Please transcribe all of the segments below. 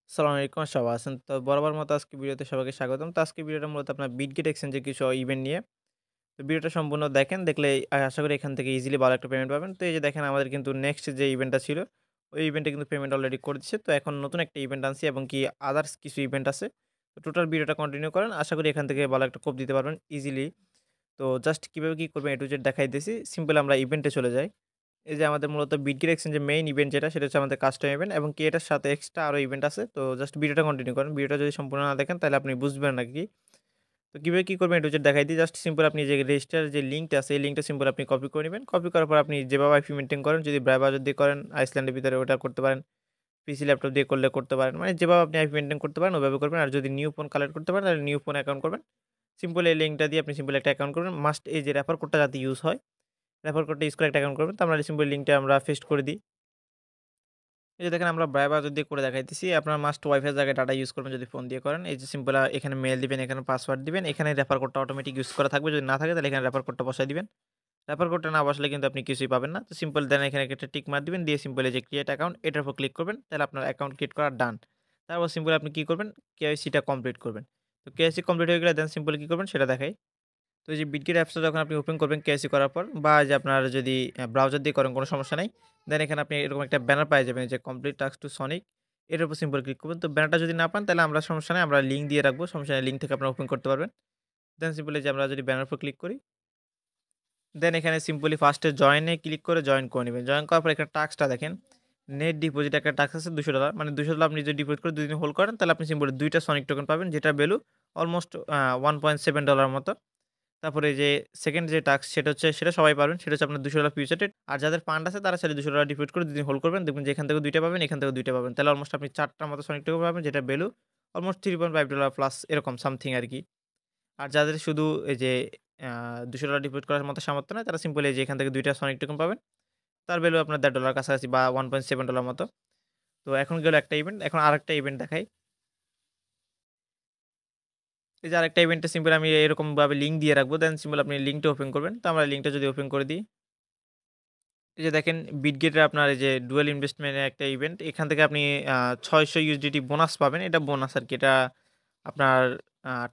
আসসালামু আলাইকুম সবাই আছেন তো বরাবর মতো আজকে ভিডিওতে সবাইকে স্বাগতম। তো আজকে ভিডিওটা মূলত আপনার বিটগেট এক্সচেঞ্জের কিছু ইভেন্ট নিয়ে। তো ভিডিওটা সম্পূর্ণ দেখেন, দেখলে আশা করি এখান থেকে ইজিলি ভালো একটা পেমেন্ট পাবেন। তো এই যে দেখেন আমাদের কিন্তু নেক্সট যে ইভেন্টটা ছিল, ওই ইভেন্টে কিন্তু পেমেন্ট অলরেডি করে দিচ্ছে। তো এখন নতুন একটা ইভেন্ট আনছি এবং কি আদার্স কিছু ইভেন্ট আছে। তো টোটাল ভিডিওটা কন্টিনিউ করেন। আশা করি এখান থেকে ভালো একটা কোপ দিতে পারবেন ইজিলি। তো জাস্ট কিভাবে কি করবেন A to Z দেখাই দিয়েছি। সিম্পল আমরা ইভেন্টে চলে যাই। এই যে আমাদের মূলত বিটগেট এক্সচেঞ্জের মেইন ইভেন্ট যেটা সেটা হচ্ছে আমাদের কাস্টম ইভেন্ট এবং কি এটার সাথে এক্সট্রা আরো ইভেন্ট আছে। তো জাস্ট ভিডিওটা কন্টিনিউ করেন। ভিডিওটা যদি সম্পূর্ণ না দেখেন তাহলে আপনি বুঝবেন না কি। তো কিভাবে কি করবেন A to Z দেখাই দিই। জাস্ট সিম্পল আপনি যে রেজিস্টার যে লিঙ্কটা আছে এই লিঙ্কটা সিম্পল আপনি কপি করে নিবেন। কপি করার পর আপনি যেভাবে আইপি মেইনটেইন করেন, যদি ব্রাউজার দিয়ে করেন আইসল্যান্ডের ভিতরে ওটা করতে পারেন। পিসি ল্যাপটপ দিয়ে করলে করতে পারেন। মানে যেভাবে আপনি আইপি মেইনটেইন করতে পারেন ওভাবে করবেন। আর যদি নিউ ফোন কালেক্ট করতে পারেন তাহলে নিউ ফোন অ্যাকাউন্ট করবেন। সিম্পল এই লিঙ্কটা দিয়ে আপনি সিম্পল একটা অ্যাকাউন্ট করবেন। মাস্ট এই যে রেফার কোডটা যাতে ইউজ হয়। রেফার কোডটা ইউজ করে একটা অ্যাকাউন্ট করবেন। তো আমরা সিম্পল লিঙ্কটা আমরা পেস্ট করে দিই। এই যে দেখেন আমরা ব্রাউজার দিয়ে করে দেখাইতেছি। আপনার মাস্ট ওয়াইফাই এর জায়গায় ডাটা ইউজ করবেন যদি ফোন দিয়ে করেন। এই যে সিম্পল এখানে মেইল দিবেন, এখানে পাসওয়ার্ড দিবেন। এখানে রেফার কোডটা অটোমেটিক ইউজ করা থাকবে। যদি না থাকে তাহলে এখানে রেফার কোডটা বসায় দিবেন। রেফার কোডটা না বসালে কিন্তু আপনি কিছুই পাবেন না। তো সিম্পল দেন এখানে একটা টিক মার দিবেন। দিয়ে সিম্পল এই যে ক্রিয়েট অ্যাকাউন্ট এটার উপর ক্লিক করবেন। তাহলে আপনার অ্যাকাউন্ট ক্রিয়েট করা ডান। তারপর সিম্পল আপনি কি করবেন? কেওয়াইসি টা কমপ্লিট করবেন। তো কেওয়াইসি কমপ্লিট হয়ে গেলে দেন সিম্পল কি করবেন সেটা দেখাই। তো এই যে বিটগেট অ্যাপসটা যখন আপনি ওপেন করবেন কেওয়াইসি করার পর বা যে আপনার যদি ব্রাউজার দিয়ে করেন কোনো সমস্যা নাই। দেন এখানে আপনি এরকম একটা ব্যানার পেয়ে যাবেন যে কমপ্লিট টাস্ক টু সনিক। এটার উপর সিম্পল ক্লিক করবেন। তো ব্যানারটা যদি না পান তাহলে আমরা সমস্যা নাই। আমরা লিঙ্ক দিয়ে রাখবো। সমস্যা নাই। লিঙ্ক থেকে আপনারা ওপেন করতে পারবেন। দেন সিম্পল এই যে আমরা যদি ব্যানার উপর ক্লিক করি, দেন এখানে সিম্পলি ফার্স্ট এ জয়েন এ ক্লিক করে জয়েন করে নিবেন। জয়েন করার পর এখানে টাস্কটা দেখেন। নেট ডিপোজিট একটা টাস্ক আছে $200 মানে $200 আপনি যদি ডিপোজিট করে 2 দিন হোল্ড করেন তাহলে আপনি সিম্পলি 2 টা সনিক টোকেন পাবেন যেটার ভ্যালু অলমোস্ট $1.7 মতো। তারপরে যে সেকেন্ড যে টাস্ক সেটা হচ্ছে সেটা সবাই পারবেন। সেটা হচ্ছে আপনার $200 ফিউচার ট্রেড। আর যাদের ফান্ড আছে তারা চাইলে $200 ডিপোজিট করে ২ দিন হোল্ড করবেন। দেখবেন যে এখান থেকেও ২ টা পাবেন, এখান থেকেও ২ টা পাবেন। তাহলে অলমোস্ট আপনি ৪ টার মতো সনিক টোকেন পাবেন যেটার ভ্যালু অলমোস্ট $3.5 প্লাস এরকম সামথিং আরকি। আর যাদের শুধু এই যে আ $200 ডিপোজিট করার মতো সামর্থ্য নাই তারা সিম্পলি এই যে এখান থেকে ২ টা সনিক টোকেন পাবেন। তার ভ্যালু আপনার $১.৫ কাছাকাছি বা $1.7 মতো। তো এখন গেল একটা ইভেন্ট। এখন আরেকটা ইভেন্ট দেখাই। এই যে আরেকটা ইভেন্টে সিম্পল আমি এরকমভাবে লিঙ্ক দিয়ে রাখবো। দেন সিম্পল আপনি লিঙ্কটা ওপেন করবেন। তো আমরা লিঙ্কটা যদি ওপেন করে দিই, এই যে দেখেন বিটগেটের আপনার এই যে ডুয়াল ইনভেস্টমেন্ট এর একটা ইভেন্ট। এখান থেকে আপনি ৬০০ ইউএসডিটি বোনাস পাবেন। এটা বোনাস আরকি। এটা আপনার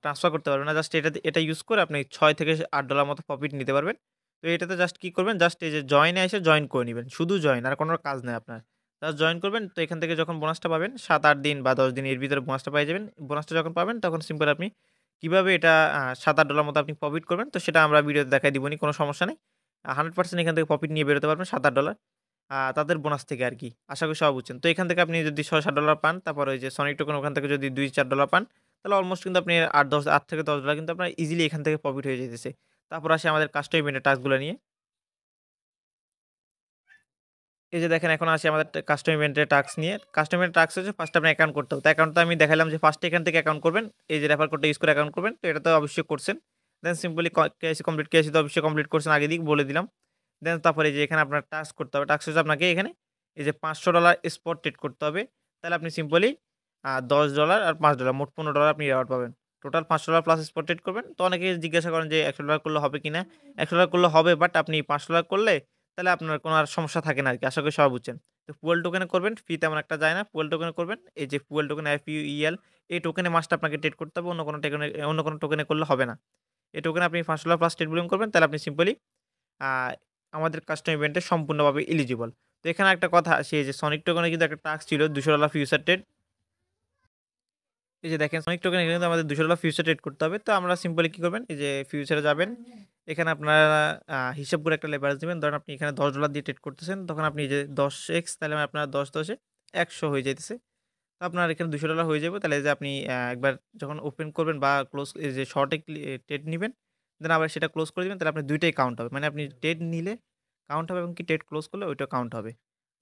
ট্রান্সফার করতে পারবেন না। জাস্ট এটা ইউজ করে আপনি $৬ থেকে $৮ মতো প্রফিট নিতে পারবেন। তো এটাতে জাস্ট কি করবেন? জাস্ট এই যে জয়েন এ এসে জয়েন করে নিবেন। শুধু জয়েন আর কোনো কাজ নাই আপনার। জাস্ট জয়েন করবেন। তো এখান থেকে যখন বোনাসটা পাবেন ৭-৮ দিন বা ১০ দিন এর ভিতরে বোনাসটা পেয়ে যাবেন। বোনাসটা যখন পাবেন তখন সিম্পল আপনি কিভাবে এটা $৭-৮ মতো আপনি প্রফিট করবেন তো সেটা আমরা ভিডিওতে দেখাই দিবনি। কোনো সমস্যা নাই। 100% এখান থেকে প্রফিট নিয়ে বেরোতে পারবেন $৭-৮ তাদের বোনাস থেকে আরকি। আশা করি সবাই বুঝছেন। তো এখান থেকে আপনি যদি $৬-৭ পান, তারপর ওই যে সনিক টোকেন ওখান থেকে যদি $২-৪ পান, তাহলে অলমোস্ট কিন্তু আপনি ৮ থেকে $১০ কিন্তু আপনার ইজিলি এখান থেকে প্রফিট হয়ে যাইতেছে। তারপর আসি আমাদের কাস্টম ইভেন্টের টাস্কগুলা নিয়ে। এই যে দেখেন এখন আসি আমাদের কাস্টম ইভেন্টের টাস্ক নিয়ে। কাস্টম ইভেন্টের টাস্ক হচ্ছে ফার্স্ট আপনার অ্যাকাউন্ট করতে হবে। তো অ্যাকাউন্টটা আমি দেখাইলাম যে ফার্স্ট এখান থেকে অ্যাকাউন্ট করবেন। এই যে রেফার কোডটা ইউজ করে অ্যাকাউন্ট করবেন। তো এটা তো অবশ্যই করছেন। Then simply KYC complete, KYC তো অবশ্যই কমপ্লিট করছেন আগে দিক বলে দিলাম। দেন তারপরে এই যে এখানে আপনার টাস্ক করতে হবে। টাস্ক হচ্ছে আপনাকে এখানে এই যে $৫০০ স্পট ট্রেড করতে হবে। তাহলে আপনি সিম্পলি $১০ আর $৫ মোট $১৫ আপনি রিওয়ার্ড পাবেন। টোটাল $৫০০ প্লাস স্পট ট্রেড করবেন। তো অনেকে জিজ্ঞাসা করেন যে $১০০ করলে হবে কিনা? $১০০ করলে হবে বাট আপনি $৫০০ করলে তাহলে আপনার কোনো আর সমস্যা থাকে না আরকি। আশা করি সবাই বুঝছেন। তো ফুয়েল টোকেনে করবেন, ফি তেমন একটা যায় না। ফুয়েল টোকেনে করবেন। এই যে ফুয়েল টোকেন FUEL এই টোকেনে মাস্ট আপনাকে ট্রেড করতে হবে। অন্য কোনো টোকেনে করলে হবে না। এই টোকেনে আপনি $৫০০ প্লাস ট্রেড ভলিউম করবেন তাহলে আপনি সিম্পলি আ আমাদের কাস্টম ইভেন্টে সম্পূর্ণভাবে এলিজিবল। তো এখানে একটা কথা আসি এই যে সনিক টোকেনে কিন্তু একটা টাস্ক ছিল $২০০ ফিউচার ট্রেড। এই যে দেখেন সনিক টোকেন এখানে কিন্তু আমাদের $২০০ ফিউচার ট্রেড করতে হবে। তো আমরা সিম্পলি কি করবেন? এই যে ফিউচারে যাবেন। এখানে আপনারা হিসাব করে একটা লেভারেজ দিবেন। ধরেন আপনি এখানে $১০ দিয়ে ট্রেড করতেছেন। তখন আপনি এই যে ১০x তাহলে আপনার ১০ এ ১০০ হয়ে যাইতেছে। তো আপনার এখানে $২০০ হয়ে যাবে। তাহলে এই যে আপনি একবার যখন ওপেন করবেন বা ক্লোজ এই যে শর্টে ট্রেড নিবেন, দেন আবার সেটা ক্লোজ করে দিবেন। তাহলে আপনার ২ টাই কাউন্ট হবে। মানে আপনি ট্রেড নিলে কাউন্ট হবে এবং কি ট্রেড ক্লোজ করলে ওইটাও কাউন্ট হবে।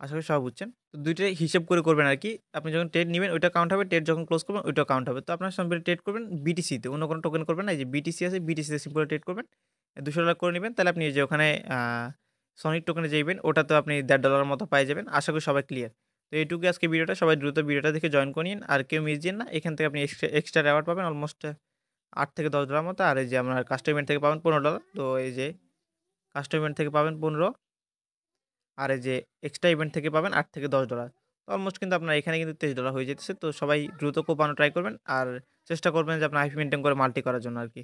আশা করি সবাই বুঝছেন। তো ২ টাই হিসেব করে করবেন আরকি। আপনি যখন ট্রেড নিবেন ওইটা কাউন্ট হবে, ট্রেড যখন ক্লোজ করবেন ওইটাও কাউন্ট হবে। তো আপনার সিম্পলি ট্রেড করবেন BTC তে। অন্য কোনো টোকেন করবেন না। এই যে BTC আছে BTC তে সিম্পলি ট্রেড করবেন। $২০০ করে নিবেন। তাহলে আপনি এই যে ওখানে সনিক টোকেনে যে ইভেন্ট ওটাতেও আপনি $১.৫ মতো পায়ে যাবেন। আশা করি সবাই ক্লিয়ার। তো এইটুকুই আজকে ভিডিওটা। সবাই দ্রুত ভিডিওটা দেখে জয়েন করে নিন। আর কেউ মিস দিয়েন না। এখান থেকে আপনি এক্সট্রা রিওয়ার্ড পাবেন অলমোস্ট $৮ থেকে $১০ মতো। আর এই যে আপনার কাস্টম ইভেন্ট থেকে পাবেন $১৫। তো এই যে কাস্টম ইভেন্ট থেকে পাবেন ১৫ আর এই যে এক্সট্রা ইভেন্ট থেকে পাবেন $৮ থেকে $১০ তো অলমোস্ট কিন্তু আপনার এখানে কিন্তু $23 হয়ে যেতেছে। তো সবাই দ্রুত কোপানো ট্রাই করবেন। আর চেষ্টা করবেন যে আপনার আইপি মেইনটেইন করে মাল্টি করার জন্য আরকি।